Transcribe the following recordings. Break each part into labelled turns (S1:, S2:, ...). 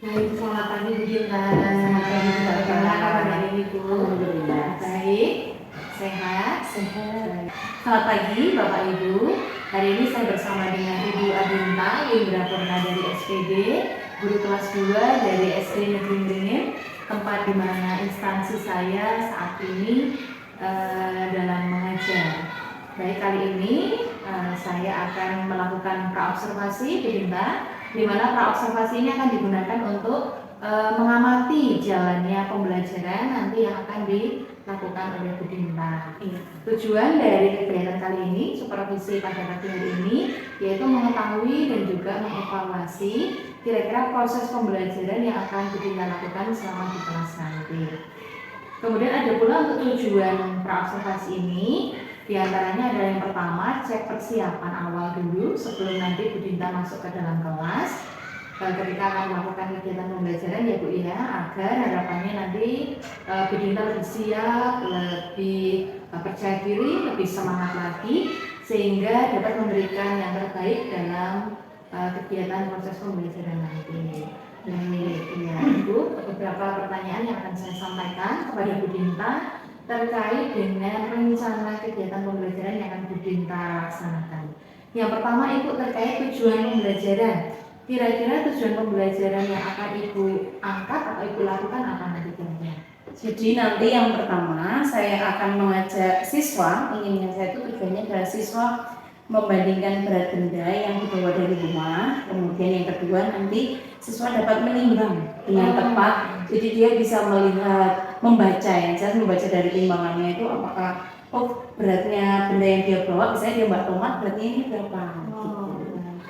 S1: Baik, selamat pagi Bu Dinta. Selamat pagi Bu. Bagaimana kabar hari ini Bu?
S2: Alhamdulillah.
S1: Baik, sehat. Selamat pagi Bapak Ibu. Hari ini saya bersama dengan Ibu Adinta Indra Purna dari SPD, guru kelas 2 dari SD Negeri Meringin, tempat di mana instansi saya saat ini dalam mengajar. Baik, kali ini saya akan melakukan praobservasi Bu Dinta, di mana praobservasi ini akan digunakan untuk mengamati jalannya pembelajaran nanti yang akan dilakukan oleh Bu Dinta. Tujuan dari kegiatan kali ini, supervisi pada pagi hari ini, yaitu mengetahui dan juga mengevaluasi kira-kira proses pembelajaran yang akan Bu Dinta lakukan selama di kelas nanti. Kemudian ada pula untuk tujuan praobservasi ini, diantaranya adalah yang pertama, cek persiapan awal dulu sebelum nanti Bu Dinta masuk ke dalam kelas. Ketika akan melakukan kegiatan pembelajaran ya Bu ya, agar harapannya nanti Bu Dinta lebih siap, lebih percaya diri, lebih semangat lagi, sehingga dapat memberikan yang terbaik dalam kegiatan proses pembelajaran nanti. Ya, Ibu, beberapa pertanyaan yang akan saya sampaikan kepada Bu Dinta terkait dengan rencana kegiatan pembelajaran yang akan Bu Dinta laksanakan. Yang pertama, Ibu, terkait tujuan pembelajaran. Kira-kira tujuan pembelajaran yang akan Ibu angkat atau Ibu lakukan apa nanti kira-kira?
S2: Jadi nanti yang pertama saya akan mengajak siswa, inginnya saya itu tujuannya adalah siswa membandingkan berat benda yang dibawa dari rumah. Kemudian yang kedua nanti siswa dapat menimbang dengan tepat. Jadi dia bisa melihat, membaca ya, jelas membaca dari timbangannya itu apakah beratnya benda yang dia bawa, misalnya dia bawa tomat, beratnya ini berapa?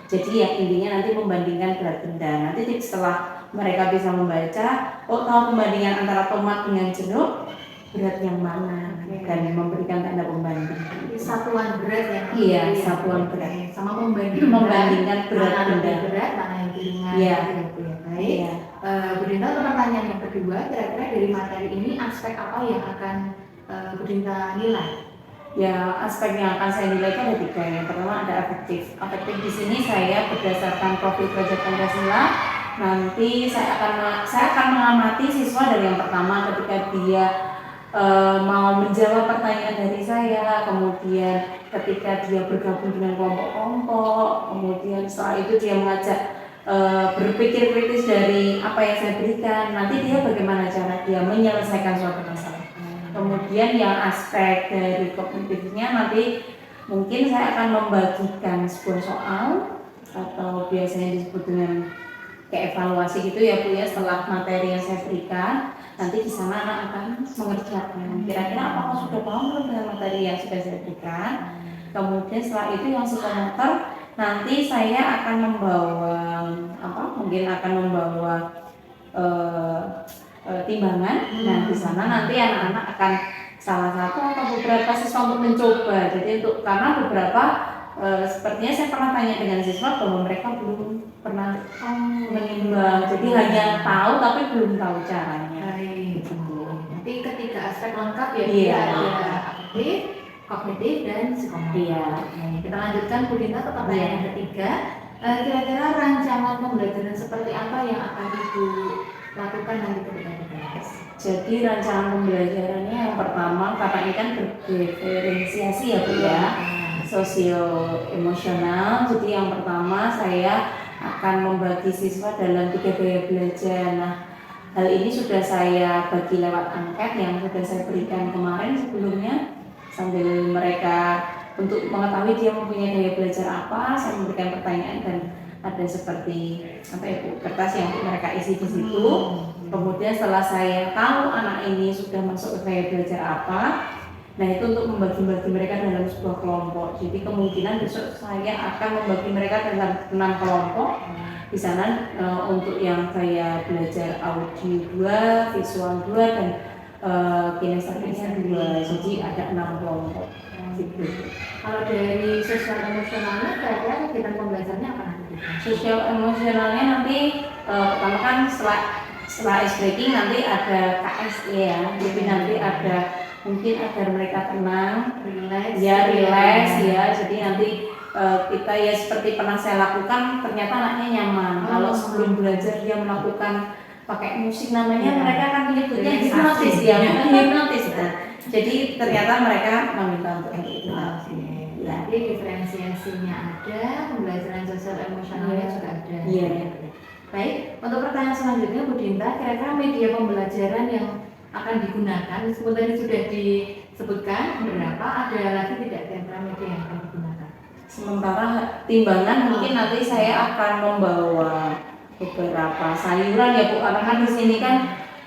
S2: Jadi ya intinya nanti membandingkan berat benda. Nanti setelah mereka bisa membaca, tahu pembandingan antara tomat dengan jeruk, berat yang mana, dan memberikan tanda pembanding.
S1: Satuan berat yang
S2: iya, satuan berat.
S1: Sama membandingkan
S2: berat
S1: mana
S2: benda.
S1: Lebih berat, mana yang ringan.
S2: Iya.
S1: Baik.
S2: Iya.
S1: Bu Dinta, untuk pertanyaan yang kedua, kira-kira dari materi ini aspek apa yang akan Bu Dinta nilai?
S2: Ya, aspek yang akan saya nilai itu ada 3. Yang pertama ada efektif. Efektif di sini saya berdasarkan profil belajar Pancasila. Nanti saya akan mengamati siswa dari yang pertama ketika dia mau menjawab pertanyaan dari saya, kemudian ketika dia bergabung dengan kelompok-kelompok, kemudian setelah itu dia mengajak berpikir kritis dari apa yang saya berikan. Nanti dia bagaimana cara dia menyelesaikan suatu masalah. Kemudian yang aspek dari kognitifnya nanti mungkin saya akan membagikan sebuah soal atau biasanya disebut dengan kayak evaluasi gitu ya Bu ya, setelah materi yang saya berikan. Nanti di sana anak akan mengerjakan kira-kira apakah sudah paham belum dengan materi yang sudah saya berikan. Kemudian setelah itu yang psikomotor nanti saya akan membawa mungkin akan membawa timbangan. Nah di sana nanti anak-anak akan salah satu atau beberapa siswa untuk mencoba. Jadi karena beberapa sepertinya saya pernah tanya dengan siswa bahwa mereka belum pernah menimbang. Jadi hanya tahu tapi belum tahu caranya.
S1: Baik. Nanti ketika aspek lengkap ya,
S2: iya.
S1: Ada aktif, kognitif dan psikomotor.
S2: Iya.
S1: Kita lanjutkan Bu Dinta ke pertanyaan yang ketiga. Kira-kira rancangan pembelajaran seperti apa yang akan Ibu lakukan nanti ketika di kelas?
S2: Jadi rancangan pembelajarannya yang pertama, karena ini kan berdiferensiasi ya Bu ya, sosio emosional. Jadi yang pertama saya akan membagi siswa dalam 3 gaya belajar. Nah, hal ini sudah saya bagi lewat angket yang sudah saya berikan kemarin sebelumnya, sambil mereka untuk mengetahui dia mempunyai gaya belajar apa. Saya memberikan pertanyaan dan ada seperti kertas yang mereka isi di situ. Kemudian setelah saya tahu anak ini sudah masuk ke gaya belajar apa, nah itu untuk membagi-bagi mereka dalam sebuah kelompok. Jadi kemungkinan besok saya akan membagi mereka dalam 6 kelompok. Di sana untuk yang gaya belajar audio 2, visual 2, dan kinestetiknya 2. Jadi ada 6 kelompok. Gitu.
S1: Kalau dari sosial emosionalnya, kira-kira kegiatan pembelajarannya apa nanti?
S2: Sosial emosionalnya nanti pertama kan setelah ice breaking nanti ada KSE ya. Jadi nanti ada mungkin agar mereka tenang, relax ya. Jadi nanti kita ya seperti pernah saya lakukan, ternyata anaknya nyaman. Kalau sebelum belajar dia melakukan pakai musik namanya, mereka kan menyebutnya hipnotis ya, hipnotis. Jadi ternyata mereka meminta untuk itu.
S1: Jadi diferensiasinya ada, pembelajaran sosial emosionalnya juga ada.
S2: Iya.
S1: Baik, untuk pertanyaan selanjutnya Bu Dinta, kira-kira media pembelajaran yang akan digunakan, meskipun tadi sudah disebutkan beberapa, ada lagi tidak kira-kira media yang akan digunakan?
S2: Sementara timbangan mungkin nanti saya akan membawa beberapa sayuran ya Bu, karena kan di sini kan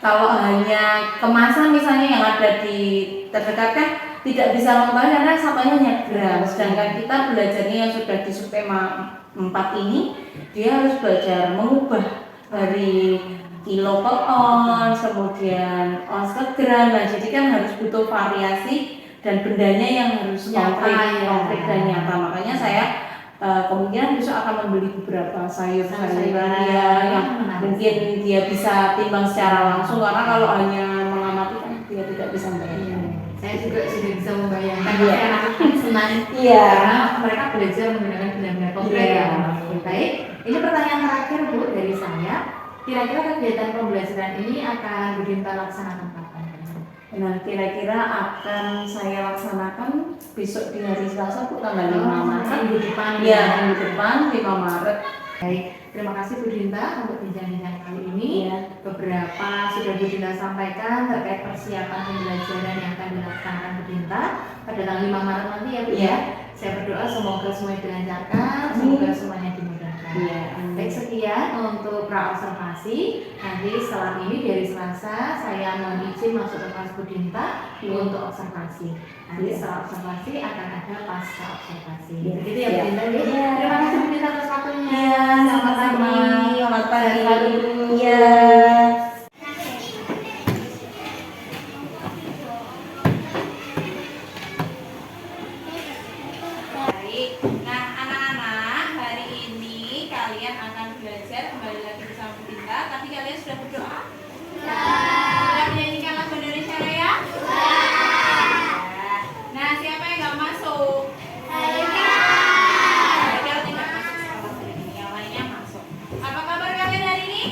S2: kalau hanya kemasan misalnya yang ada di terdekat kan tidak bisa mengetahui karena sampahnya hanya gram. Sedangkan kita belajarnya yang sudah di subtema 4 ini, dia harus belajar mengubah dari kilo ke ons, kemudian ons ke gram. Nah, jadi kan harus butuh variasi dan bendanya yang harus konkret dan nyata. Makanya saya kemungkinan besok akan membeli beberapa sayur-sayuran yang mungkin dia bisa timbang secara langsung, karena kalau hanya mengamati kan dia tidak bisa membayangkan.
S1: Saya juga sudah bisa membayangkan anak-anak senang karena mereka belajar menggunakan benda-benda konkret. Baik, ini pertanyaan terakhir Bu dari saya. Kira-kira kegiatan pembelajaran ini akan Bu Dinta laksanakan kapan?
S2: Nah, kira-kira akan saya laksanakan besok di hari Selasa Bu, tanggal 5 Maret.
S1: Minggu depan.
S2: Ya, minggu depan 5 Maret.
S1: Baik, terima kasih Bu Dinta untuk bincang-bincang kali ini. Beberapa sudah Bu Dinta sampaikan terkait persiapan pembelajaran yang akan dilaksanakan Bu Dinta pada tanggal 5 Maret nanti ya Bu ya. Saya berdoa semoga semuanya dilancarkan, semoga semuanya dimudahkan. Baik, sekian untuk pra-observasi. Nanti setelah ini dari Selasa saya mohon izin masuk ke kelas Bu Dinta untuk observasi. Nanti setelah observasi akan ada pasca observasi. Begitu ya Bu Dinta ya. Terima kasih Bu Dinta atas waktunya. Selamat pagi.
S2: Selamat pagi.
S1: Iya.
S2: Baik. Nah, anak-anak, hari ini kalian akan belajar kembali lagi bersama Bu Dinta. Tapi kalian sudah berdoa? Sudah menyanyikan lagu Indonesia Raya? Nah, siapa yang nggak masuk? Saya tidak masuk sekolah hari ini, yang lainnya masuk. Apa kabar kalian hari ini?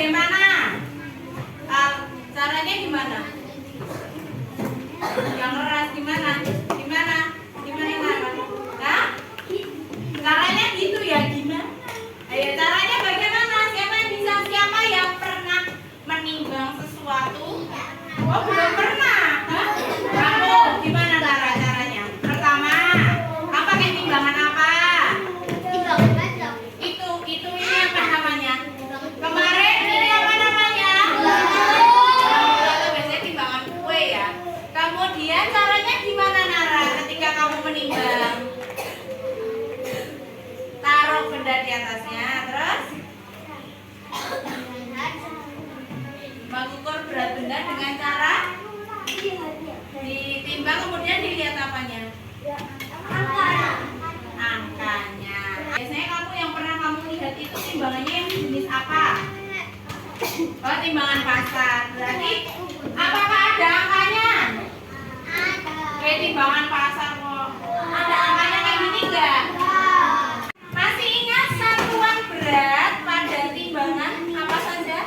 S3: bagaimana? Caranya gimana? Yang keras gimana? Gimana? Gimana yang keras? Hah? Caranya gitu ya, gimana? Ayo caranya bagaimana? Siapa yang bisa? Siapa yang pernah menimbang sesuatu? Oh, belum pernah. Hah? Kamu gimana caranya? Pertama, kamu pakai timbangan apa? Itu ini apa namanya? Kemarin ini apa namanya? Itu biasanya timbangan kue ya. Kemudian caranya gimana Nara ketika kamu menimbang? Taruh benda di atasnya, terus mengukur berat benda dengan cara ditimbang, kemudian dilihat apanya? Angkanya. Biasanya kamu yang pernah kamu lihat itu timbangannya yang jenis apa? Oh, timbangan pasar. Berarti apakah ada angkanya? Kayak timbangan pasar kok. Ada angkanya kayak gini enggak? Masih ingat satuan berat pada timbangan apa saja?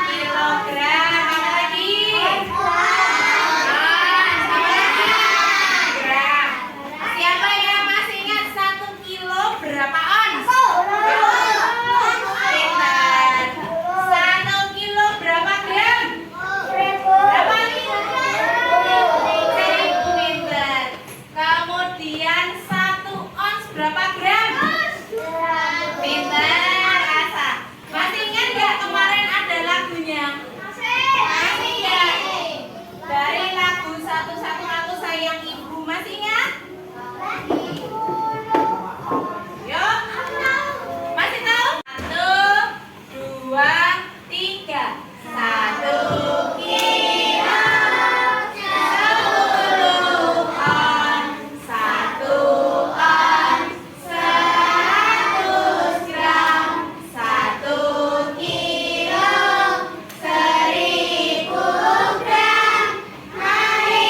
S3: Kilogram. Apa lagi? Apa lagi? Gram. Siapa yang masih ingat 1 kilo berapa ons? Pintar. 1 kilo berapa gram? Berapa? 1000, pintar. Kemudian 1 ons berapa gram? Pintar, Asa. Masih ingat nggak kemarin ada lagunya? Masih ya? Dari lagu 111 Aku Sayang Ibu, masih ingat? Yuk, masih tahu? 1, 2, 3. 1 kilo 10 on, 1 on 100 gram, 1 kilo 1000 gram. Mari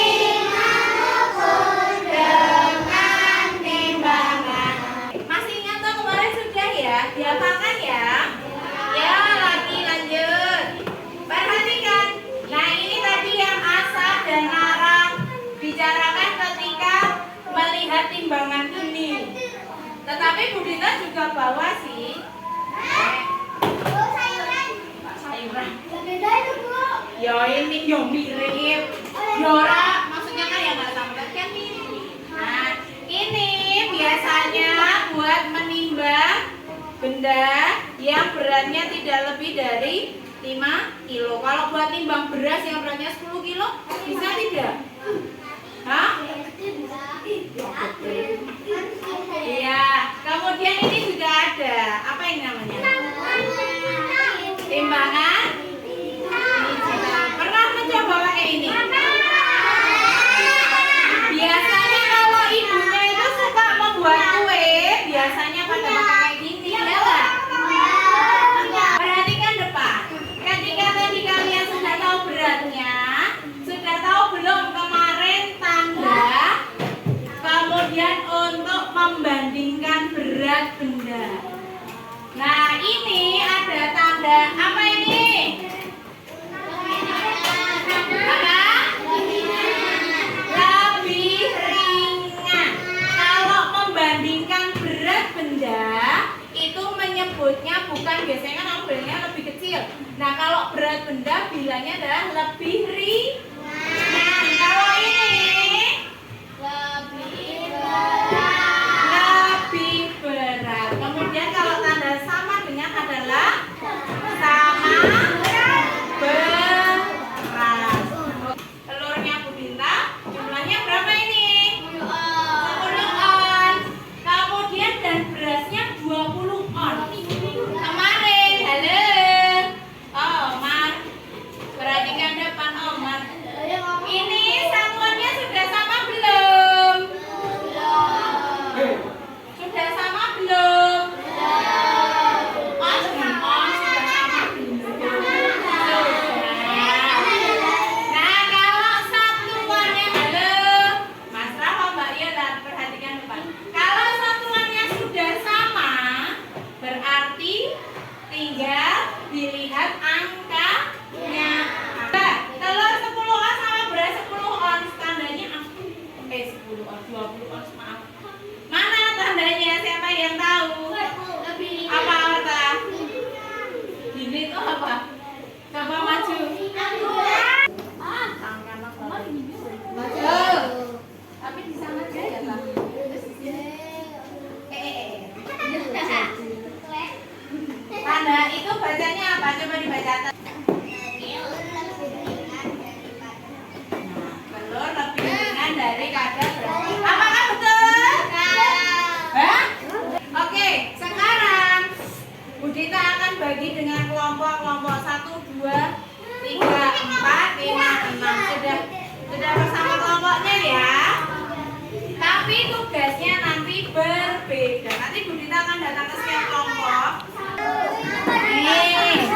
S3: mengukur dengan timbangan. Masih ingat tuh kemarin sudah ya? Dihafalkan ya? Ya, lagi lanjut. Perhatikan. Nah, ini tadi yang Asa dan Nara bicarakan ketika melihat timbangan ini. Tetapi Bu Dita juga bawa sih sayuran. Ya ini yang mirip. Yora, maksudnya kan yang nggak sama kan mirip. Nah, ini biasanya buat menimbang benda yang beratnya tidak lebih dari 5 kilo. Kalau buat timbang beras yang beratnya 10 kilo, bisa tidak? Hah? Iya. Kemudian ini juga ada. Apa ini namanya? Timbangan digital. Pernah mencoba pakai ini? Biasanya kalau ibunya itu suka membuat kue, biasanya pada pakai gini, ya nggak? Perhatikan depan. Ketika tadi kalian sudah tahu beratnya, sudah tahu belum kemarin tanda, kemudian untuk membandingkan berat benda. Nah, ini ada tanda apa ini? Apa? Lebih ringan. Kalau membandingkan berat benda, itu menyebutnya bukan, biasanya kan aku bilangnya lebih kecil. Nah, kalau berat benda bilangnya adalah lebih ringan. Kalau ini lebih berat. Kemudian kalau tanda sama dengan adalah sama berat. Telurnya Bu Dinta jumlahnya berapa ini? 10 on. Kemudian dan berasnya 20 on. Kemarin, halo. Oh, Omar. Perhatikan depan Omar. Ini satuannya sudah sama belum? Sudah sama belum? Nah, itu bacanya apa? Coba dibaca. Telur lebih ringan dari kadar beras. Apakah betul? Hah? Oke, sekarang Bu Dita akan bagi dengan kelompok-kelompok 1, 2, 3, 4, 5, 6. Sudah bersama kelompoknya ya. Tapi tugasnya nanti berbeda. Nanti Bu Dita akan datang ke setiap kelompok. Nih.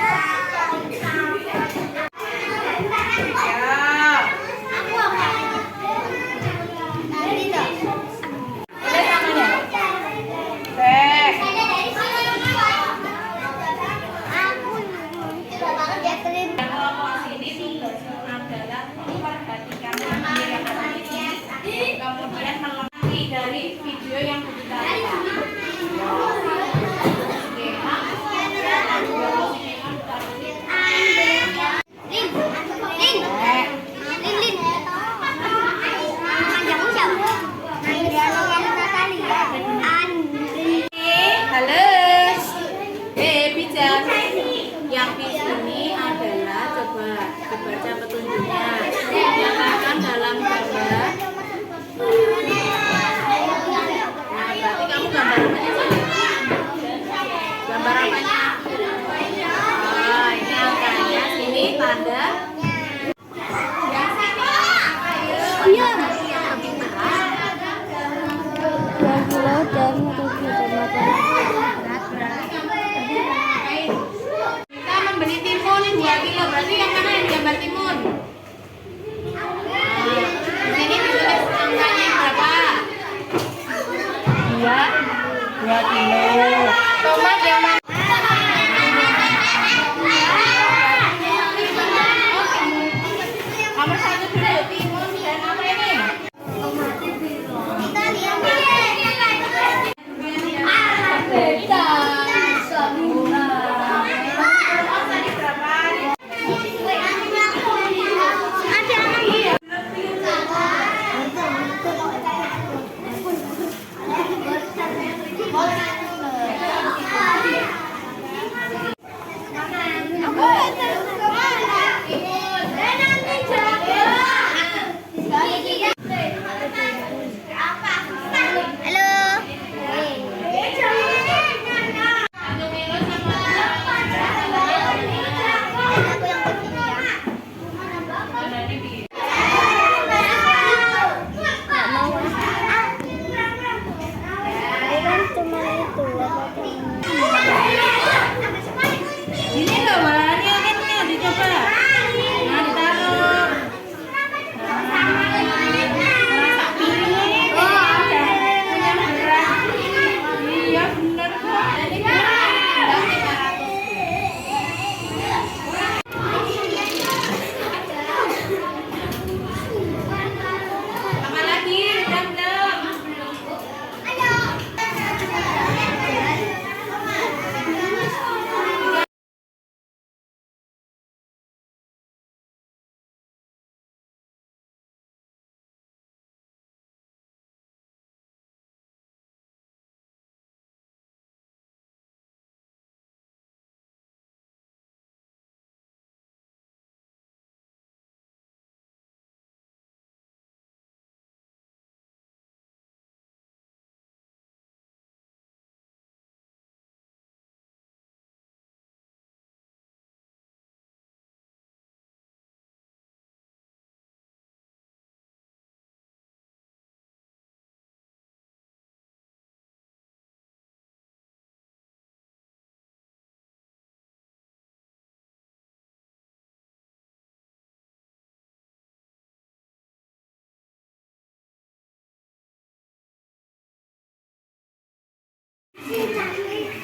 S3: Kemudian melengkapi dari video yang kita lihat. Halo, bijak. Yang di sini adalah coba dibaca petunjuknya. Nyatakan dalam gambar. Nah, berarti kamu gambar apanya sih? Gambar apanya? Oh, ini angkanya, sini tanda. Yang sini apa? Kita membeli timun 2 kilo, berarti yang mana yang digambar timun? Di sini ditulis angkanya berapa?
S2: 2 kilo.
S3: Tomat yang mana? Nomor 1 dulu, timun dan apa ini? Ini loh, bahannya kan dicoba. Nah, ditaruh. Rasa pilih. Oh, ada. Punya beras. Iya, bener kok. Ini apa lagi? Dam-dam.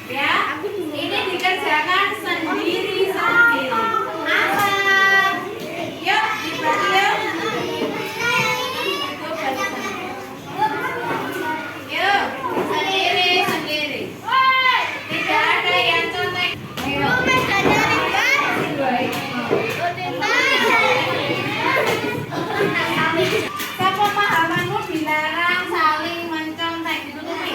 S3: Ya, ini dikerjakan sendiri. Apa? Yuk, dibagi yuk. Yuk, sendiri. Tidak ada yang contek. Sepemahamanmu dilarang saling mencontek. Ditutupi.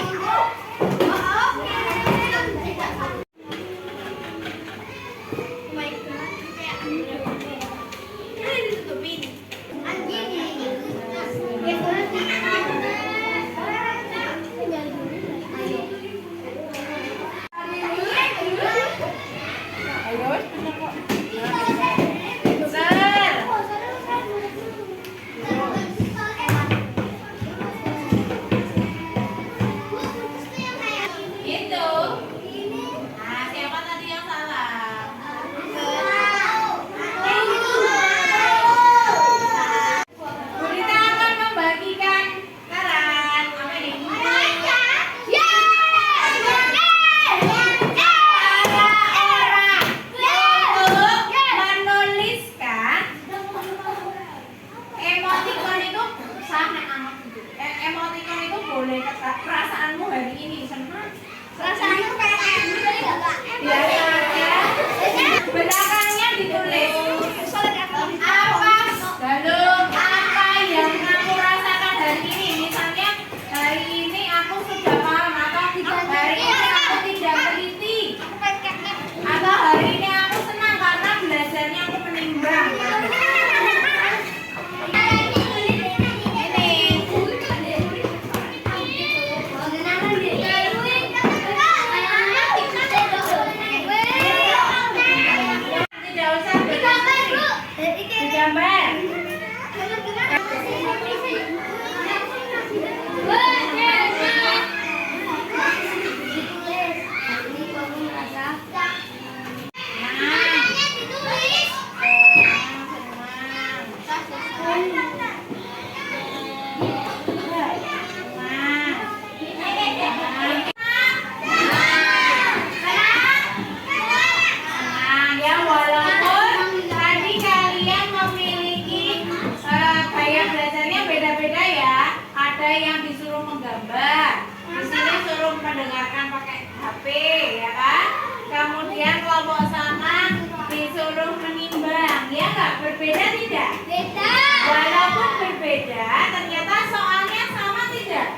S3: Berbeda tidak?
S4: Beda.
S3: Walaupun berbeda, ternyata soalnya sama tidak?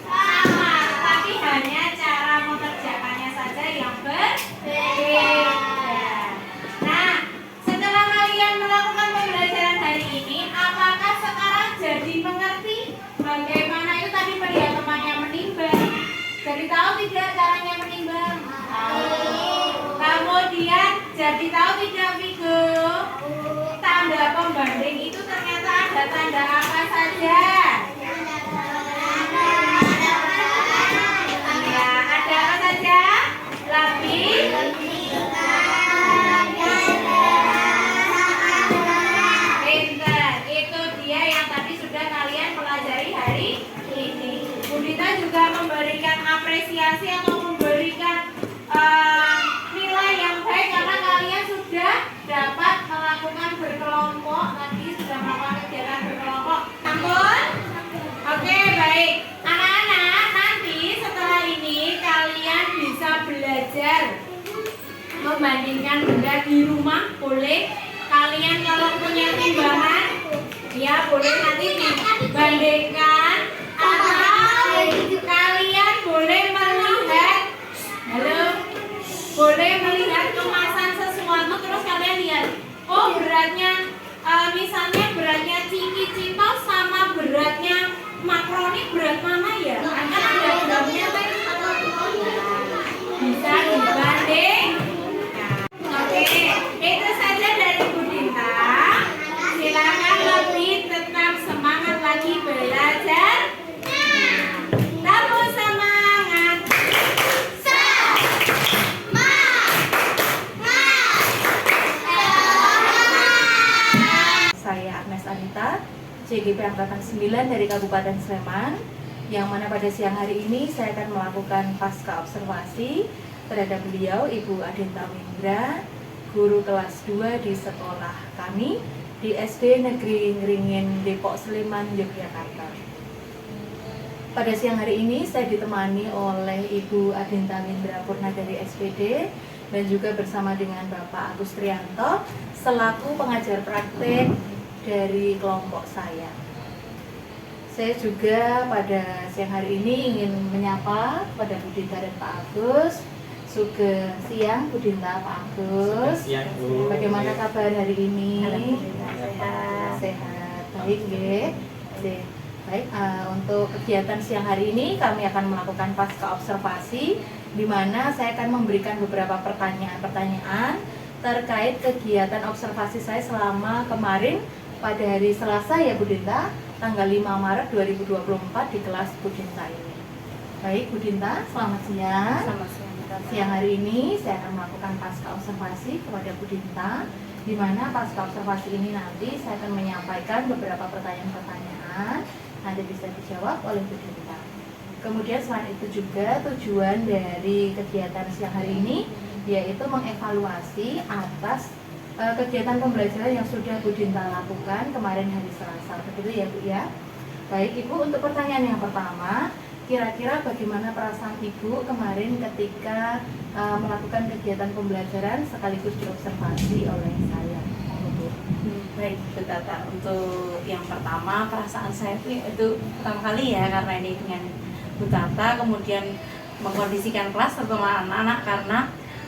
S3: Sama, tapi hanya cara mengerjakannya saja yang berbeda. Nah, setelah kalian melakukan pembelajaran hari ini, apakah sekarang jadi mengerti bagaimana itu tadi melihat temannya menimbang? Jadi tahu tidak caranya menimbang? Kemudian jadi tahu tidak Vigo? Tanda pembanding itu ternyata ada tanda apa saja? Ya, ada apa saja? Lebih. Pinter. Itu dia yang tadi sudah kalian pelajari hari ini. Budita juga memberikan apresiasi atau memberikan nilai yang baik karena kalian sudah dapat melakukan berkelompok, tadi sudah melakukan kegiatan berkelompok. Ampun? Oke, baik. Anak-anak, nanti setelah ini kalian bisa belajar membandingkan benda di rumah. Boleh kalian kalau punya timbangan, ya boleh nanti dibandingkan, atau kalian boleh melihat, halo, boleh melihat kemasan sesuatu terus kalian lihat, oh beratnya misalnya beratnya Ciki-Cito sama beratnya makroni berat mana ya? Kan ada beratnya kan? Bisa dibanding. Oke, itu saja dari Bu Dinta. Silakan lebih tetap semangat lagi belajar. Tamu semangat.
S1: Saya Agnes Anita, CGP Angkatan 9 dari Kabupaten Sleman, yang mana pada siang hari ini saya akan melakukan pasca observasi terhadap beliau Ibu Adinta Windra, guru kelas 2 di sekolah kami di SD Negeri Ngeringin, Depok, Sleman, Yogyakarta. Pada siang hari ini saya ditemani oleh Ibu Adinta Windra Purna dari SPD dan juga bersama dengan Bapak Agus Trianto selaku pengajar praktek dari kelompok saya. Saya juga pada siang hari ini ingin menyapa pada Bu Dinta dan Pak Agus. Sugeng siang Bu Dinta, Pak Agus.
S5: Siang, Bu.
S1: Bagaimana kabar hari ini?
S2: Alhamdulillah sehat.
S1: Sehat. Baik, nggih. Baik, untuk kegiatan siang hari ini kami akan melakukan pasca observasi di mana saya akan memberikan beberapa pertanyaan-pertanyaan terkait kegiatan observasi saya selama kemarin pada hari Selasa ya Bu Dinta, tanggal 5 Maret 2024 di kelas Bu Dinta ini. Baik Bu Dinta, selamat siang.
S2: Selamat siang.
S1: Siang hari ini saya akan melakukan pasca observasi kepada Bu Dinta, di mana pasca observasi ini nanti saya akan menyampaikan beberapa pertanyaan-pertanyaan, nanti bisa dijawab oleh Bu Dinta. Kemudian selain itu juga tujuan dari kegiatan siang hari ini yaitu mengevaluasi atas kegiatan pembelajaran yang sudah Bu Dinta lakukan kemarin hari Selasa. Begitu ya Bu ya? Baik Ibu, untuk pertanyaan yang pertama, kira-kira bagaimana perasaan Ibu kemarin ketika melakukan kegiatan pembelajaran sekaligus diobservasi oleh saya?
S2: Baik, Bu Tata. Untuk yang pertama, perasaan saya itu pertama kali ya, karena ini dengan Bu Tata, kemudian mengkondisikan kelas terutama anak-anak karena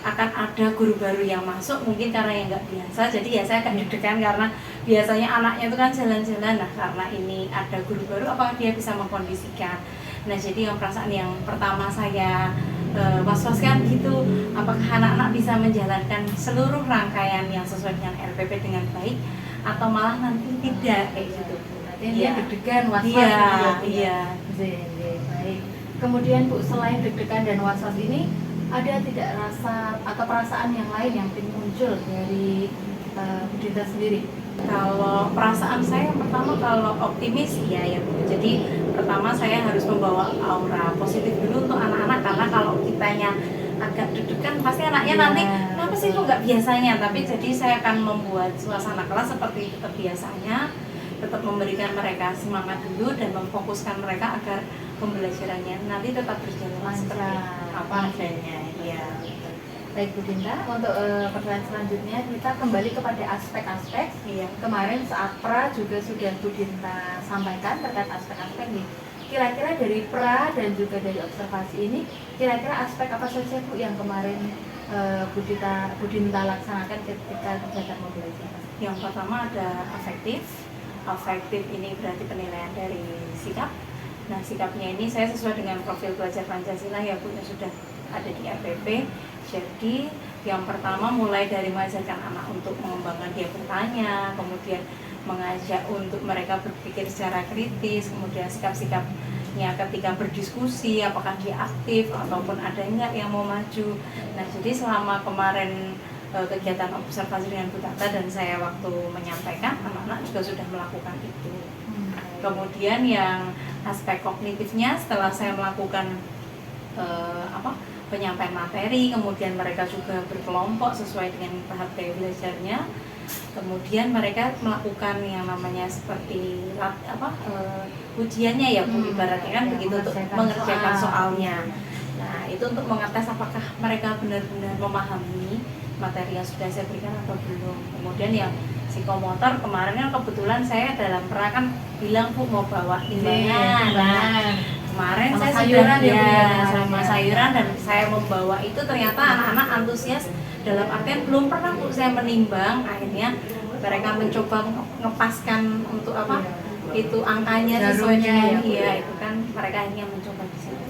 S2: akan ada guru baru yang masuk, mungkin karena yang nggak biasa, jadi ya saya akan deg-degan karena biasanya anaknya itu kan jalan-jalan. Nah, karena ini ada guru baru, apakah dia bisa mengkondisikan? Nah, jadi yang perasaan yang pertama saya was-was kan gitu, apakah anak-anak bisa menjalankan seluruh rangkaian yang sesuai dengan RPP dengan baik atau malah nanti tidak kayak gitu.
S1: Berarti dia deg-degan, was-was.
S2: Iya.
S1: Baik. Kemudian Bu, selain deg-degan dan was-was ini, ada tidak rasa atau perasaan yang lain yang muncul dari Bu Dinta sendiri?
S2: Kalau perasaan saya yang pertama kalau optimis ya Bu. Jadi pertama saya harus membawa aura positif dulu untuk anak-anak, karena kalau kitanya agak deg-degan pasti anaknya nanti kenapa sih kok nggak biasanya. Tapi jadi saya akan membuat suasana kelas seperti biasanya, tetap memberikan mereka semangat dulu dan memfokuskan mereka agar pembelajarannya nanti tetap berjalan seperti apa adanya. Ya.
S1: Baik Bu Dinta, untuk pertanyaan selanjutnya kita kembali kepada aspek-aspek.
S2: Iya.
S1: Kemarin saat pra juga sudah Bu Dinta sampaikan terkait aspek-aspek nih. Kira-kira dari pra dan juga dari observasi ini, kira-kira aspek apa saja Bu yang kemarin Bu Dinta laksanakan ketika kegiatan pembelajaran?
S2: Yang pertama ada afektif. Afektif ini berarti penilaian dari sikap. Nah, sikapnya ini saya sesuai dengan profil belajar Pancasila ya Bu, yang sudah ada di RPP. Jadi yang pertama mulai dari mengajarkan anak untuk mengembangkan dia bertanya, kemudian mengajak untuk mereka berpikir secara kritis, kemudian sikap-sikapnya ketika berdiskusi, apakah dia aktif ataupun ada enggak yang mau maju. Nah, jadi selama kemarin kegiatan observasi dengan Bu Tata dan saya waktu menyampaikan, anak-anak juga sudah melakukan itu. Kemudian yang aspek kognitifnya setelah saya melakukan penyampaian materi, kemudian mereka juga berkelompok sesuai dengan tahap gaya belajarnya. Kemudian mereka melakukan yang namanya seperti ujiannya ya Bu, ibaratnya kan begitu, untuk mengerjakan soalnya. Nah, itu untuk mengetes apakah mereka benar-benar memahami materi yang sudah saya berikan atau belum. Kemudian yang psikomotor kemarin kan kebetulan saya dalam pra kan bilang Bu mau bawa timbangan. Nah, kemarin
S1: sama
S2: saya
S1: sayuran
S2: sudah
S1: ya,
S2: sama sayuran dan saya membawa itu, ternyata anak-anak antusias, dalam artian belum pernah Bu saya menimbang. Akhirnya mereka mencoba ngepaskan untuk itu angkanya sesuai dengan itu kan mereka akhirnya mencoba di situ.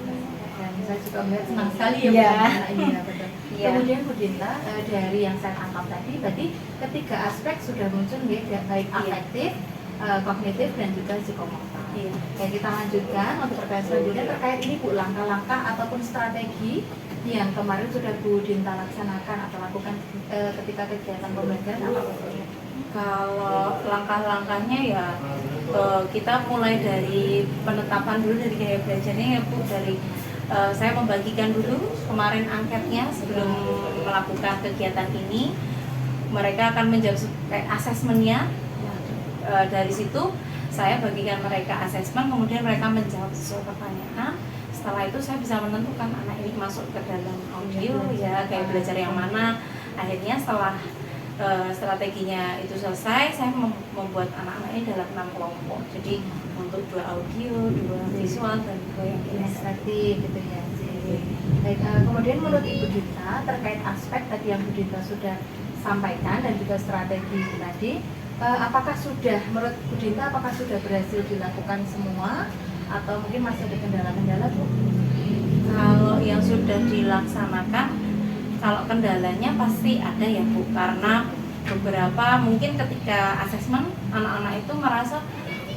S1: Dan saya juga melihat senang sekali ya Bu ini ya, betul. Kemudian Bu Dinta, dari yang saya tangkap tadi, berarti ketiga aspek sudah muncul ya, baik afektif, kognitif dan juga psikomotor. Kayak kita lanjutkan untuk pertanyaan selanjutnya terkait ini Bu, langkah-langkah ataupun strategi yang kemarin sudah Bu Dinta laksanakan atau lakukan ketika kegiatan pembelajaran apa saja?
S2: Kalau langkah-langkahnya ya kita mulai dari penetapan dulu dari gaya belajarnya ya Bu, dari saya membagikan dulu kemarin angketnya sebelum melakukan kegiatan ini. Mereka akan menjawab asesmennya. Dari situ saya bagikan mereka asesmen, kemudian mereka menjawab sesuai pertanyaan. Setelah itu saya bisa menentukan anak ini masuk ke dalam audio ya, gaya belajar yang mana. Akhirnya setelah strateginya itu selesai, saya membuat anak-anak ini dalam 6 kelompok. Jadi untuk 2 audio, 2 visual, dan 2 yang kinestetik
S1: gitu ya. Baik, kemudian menurut Ibu Dinta terkait aspek tadi yang Bu Dinta sudah sampaikan dan juga strategi tadi, apakah sudah, menurut Bu Dinta apakah sudah berhasil dilakukan semua atau mungkin masih ada kendala-kendala Bu?
S2: Kalau yang sudah dilaksanakan, kalau kendalanya pasti ada ya Bu, karena beberapa mungkin ketika asesmen anak-anak itu merasa,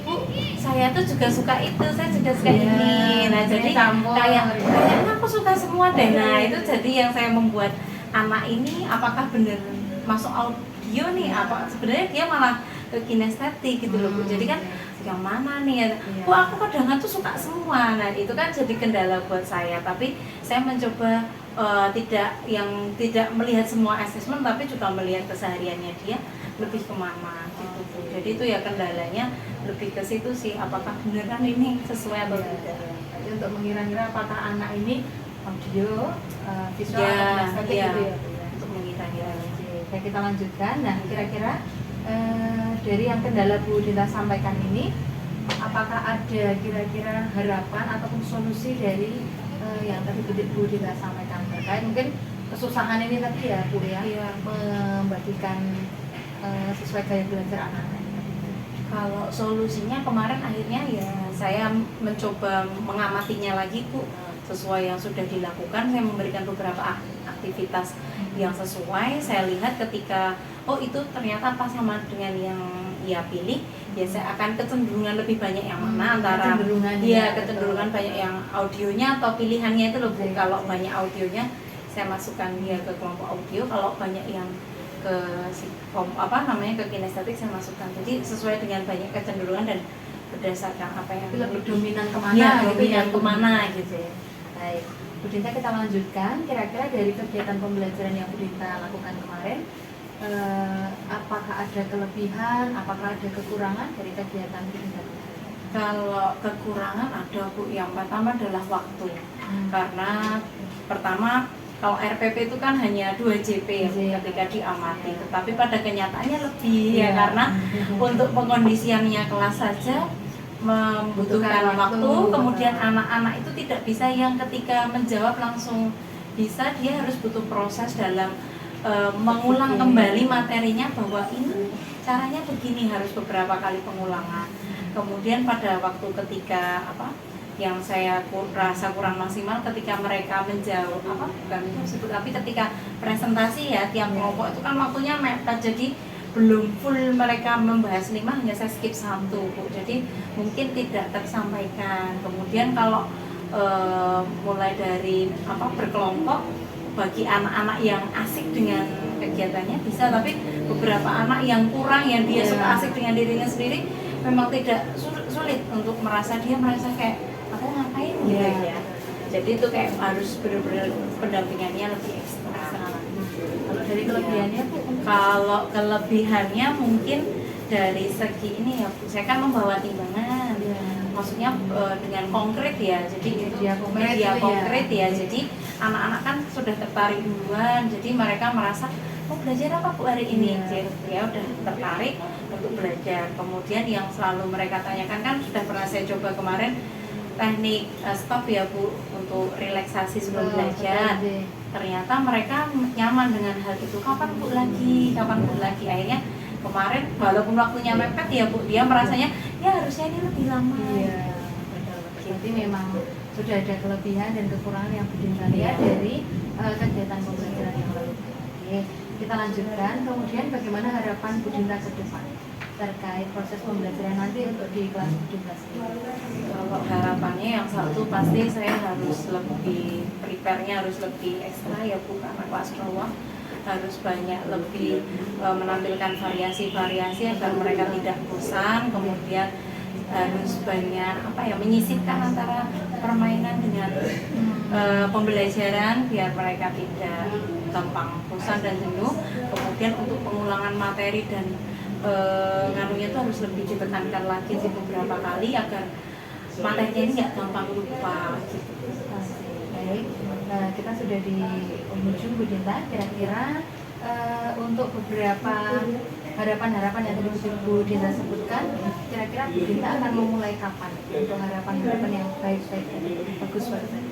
S2: Bu, saya tuh juga suka itu, saya juga suka ini. Nah, jadi kayaknya aku suka semua deh. Nah, itu jadi yang saya membuat anak ini apakah benar masuk audio nih, apa sebenarnya dia malah ke kinestetik gitu loh Bu. Jadi kan yang mana nih ya? Bu, aku kadang tuh suka semua. Nah, itu kan jadi kendala buat saya, tapi saya mencoba tidak melihat semua asesmen, tapi juga melihat kesehariannya dia lebih kemana gitu Bu. Jadi itu ya kendalanya lebih ke situ sih, apakah beneran ini sesuai atau tidak.
S1: Jadi untuk mengira-ngira apakah anak ini audio, visual atau kinestetik gitu ya.
S2: Untuk mengira-ngira.
S1: Oke, kita lanjutkan. Nah, kira-kira dari yang kendala Bu Dinta sampaikan ini, apakah ada kira-kira harapan ataupun solusi dari yang tadi Bu Dinta sampaikan terkait mungkin kesusahan ini tadi ya Bu ya, membagikan sesuai gaya belajar anak-anak?
S2: Kalau solusinya kemarin akhirnya ya saya mencoba mengamatinya lagi Bu, sesuai yang sudah dilakukan. Saya memberikan beberapa aktivitas yang sesuai. Saya lihat ketika itu ternyata pas sama dengan yang ia pilih, ya saya akan kecenderungan lebih banyak yang mana antara kecenderungan banyak yang audionya atau pilihannya itu loh Bu. Kalau banyak audionya saya masukkan dia ke kelompok audio, kalau banyak yang ke ke kinestetik saya masukkan. Jadi sesuai dengan banyak kecenderungan dan berdasarkan apa yang
S1: lebih dominan kemana
S2: kemana gitu ya.
S1: Baik, Bu Dinta, kita lanjutkan. Kira-kira dari kegiatan pembelajaran yang Bu Dinta lakukan kemarin, apakah ada kelebihan, apakah ada kekurangan dari kegiatan Bu Dinta?
S2: Kalau kekurangan ada Bu, yang pertama adalah waktu. Karena pertama Kalau RPP itu kan hanya 2 JP ya ketika diamati, tetapi pada kenyataannya lebih ya karena untuk pengkondisiannya kelas saja membutuhkan waktu, kemudian anak-anak itu tidak bisa yang ketika menjawab langsung bisa, dia harus butuh proses dalam mengulang kembali materinya bahwa ini caranya begini, harus beberapa kali pengulangan. Kemudian pada waktu ketika yang saya rasa kurang maksimal ketika mereka menjawab bukan disebut tapi ketika presentasi ya tiap kelompok itu kan waktunya mepet, jadi belum full mereka membahas 5, hanya saya skip 1 Bu, jadi mungkin tidak tersampaikan. Kemudian kalau mulai dari berkelompok, bagi anak-anak yang asik dengan kegiatannya bisa, tapi beberapa anak yang kurang, yang dia suka asik dengan dirinya sendiri, memang tidak sulit untuk merasa kayak aku ngapain gitu ya. Jadi itu kayak harus benar-benar pendampingannya lebih ekstra.
S1: Kalau dari kelebihannya Bu?
S2: Kalau kelebihannya mungkin dari segi ini ya Bu, saya kan membawa timbangan. Maksudnya dengan konkret ya, jadi media konkret ya. Jadi anak-anak kan sudah tertarik duluan, jadi mereka merasa belajar apa Bu hari ini? Ya udah tertarik untuk belajar. Kemudian yang selalu mereka tanyakan kan sudah pernah saya coba kemarin, teknik stop ya Bu untuk relaksasi sebelum belajar. Ternyata mereka nyaman dengan hal itu. Kapan Bu lagi? Akhirnya kemarin walaupun waktunya mepet ya Bu, dia merasanya ya harusnya ini lebih lama.
S1: Berarti memang sudah ada kelebihan dan kekurangan yang Bu Dinta lihat dari kegiatan pembelajaran yang lalu. Oke, kita lanjutkan. Kemudian bagaimana harapan Bu Dinta ke depan terkait proses pembelajaran nanti untuk di kelas 17 ini?
S2: Kalau harapannya yang satu pasti saya harus lebih prepare-nya harus lebih ekstra ya Bu, karena kelas bawah harus banyak lebih menampilkan variasi-variasi agar mereka tidak bosan. Kemudian harus banyak menyisipkan antara permainan dengan pembelajaran biar mereka tidak gampang bosan dan jenuh. Kemudian untuk pengulangan materi dan nganunya itu harus lebih ditekankan lagi beberapa kali agar materinya ini nggak gampang lupa gitu.
S1: Baik, kita sudah di ujung Bu Dinta. Kira-kira untuk beberapa harapan-harapan yang tadi Bu Dinta sebutkan, kira-kira Bu Dinta akan memulai kapan untuk harapan-harapan yang baik-baik tadi, bagus banget?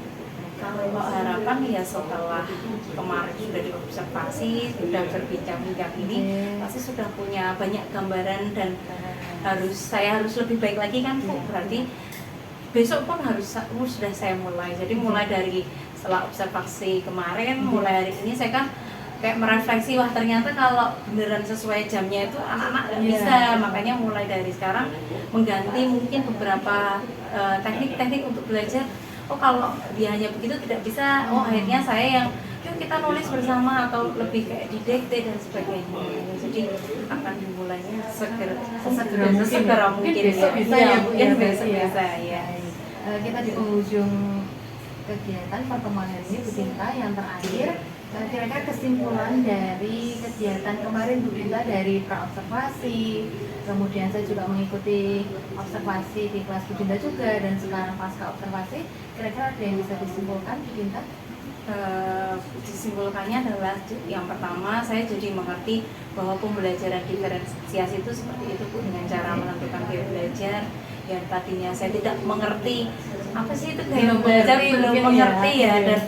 S2: Kalau harapan ya setelah kemarin sudah diobservasi, sudah berbincang-bincang ini, pasti sudah punya banyak gambaran dan saya harus lebih baik lagi kan Bu. Berarti besok pun sudah saya mulai. Jadi mulai dari setelah observasi kemarin, mulai hari ini saya kan kayak merefleksi, wah ternyata kalau beneran sesuai jamnya itu anak-anak nggak bisa. Makanya mulai dari sekarang mengganti mungkin beberapa teknik-teknik untuk belajar. Oh kalau dia hanya begitu tidak bisa, akhirnya saya yang yuk kita nulis bersama atau lebih kayak didikte dan sebagainya. Jadi akan dimulainya sesegera mungkin
S1: besok bisa ya Bu,
S2: mungkin besok bisa ya.
S1: Kita di ujung kegiatan pertemuan hari ini Bu Dinta, yang terakhir kira-kira kesimpulan dari kegiatan kemarin Bu Dinta dari pra-observasi, kemudian saya juga mengikuti observasi di kelas Bu Dinta juga, dan sekarang pasca observasi, kira-kira ada yang bisa disimpulkan Bu Dinta?
S2: Disimpulkannya adalah yang pertama, saya jadi mengerti bahwa pembelajaran diferensiasi itu seperti itu Bu, dengan cara menentukan gaya belajar yang tadinya saya tidak mengerti apa sih itu gaya belajar, belum mengerti ya, dan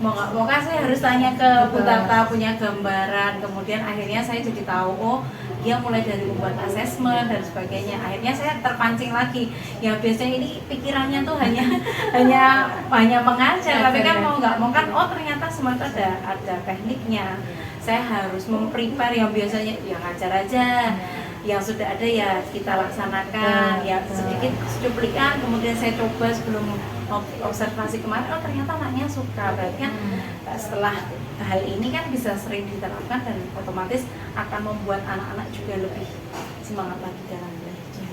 S2: moga saya harus tanya ke Bu Tata, punya gambaran. Kemudian akhirnya saya jadi tahu dia mulai dari membuat asesmen dan sebagainya. Akhirnya saya terpancing lagi. Ya biasanya ini pikirannya tuh hanya mengajar, tapi kan mau nggak mau kan ternyata semua itu ada tekniknya. Saya harus memprepare yang biasanya ya ngajar aja. Yang sudah ada ya kita laksanakan, ya sedikit cuplikan, kemudian saya coba sebelum observasi kemarin, ternyata anaknya suka. Berarti kan setelah hal ini kan bisa sering diterapkan dan otomatis akan membuat anak-anak juga lebih semangat lagi dalam belajar.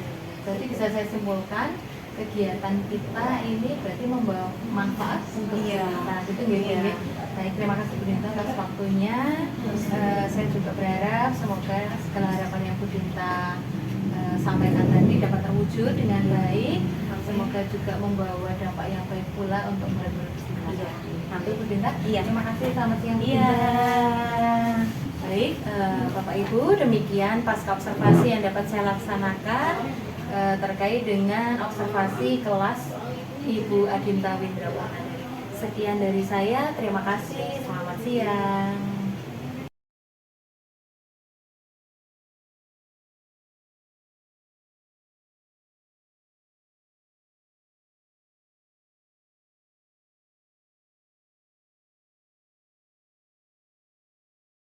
S1: Berarti bisa saya simpulkan kegiatan kita ini berarti membawa manfaat untuk kita, gitu ya. Baik, terima kasih Bu Dinta atas waktunya. Saya juga berharap semoga segala harapan yang Bu Dinta sampaikan tadi dapat terwujud dengan baik. Semoga juga membawa dampak yang baik pula untuk murid-murid Bismillah.
S2: Iya.
S1: Nanti Bu Dinda,
S2: Iya.
S1: terima kasih, selamat siang Bu
S2: Iya.
S1: Dinda. Baik, Bapak Ibu, demikian pasca observasi yang dapat saya laksanakan terkait dengan observasi kelas Ibu Adinta Windrapurnadari. Sekian dari saya, terima kasih, selamat siang.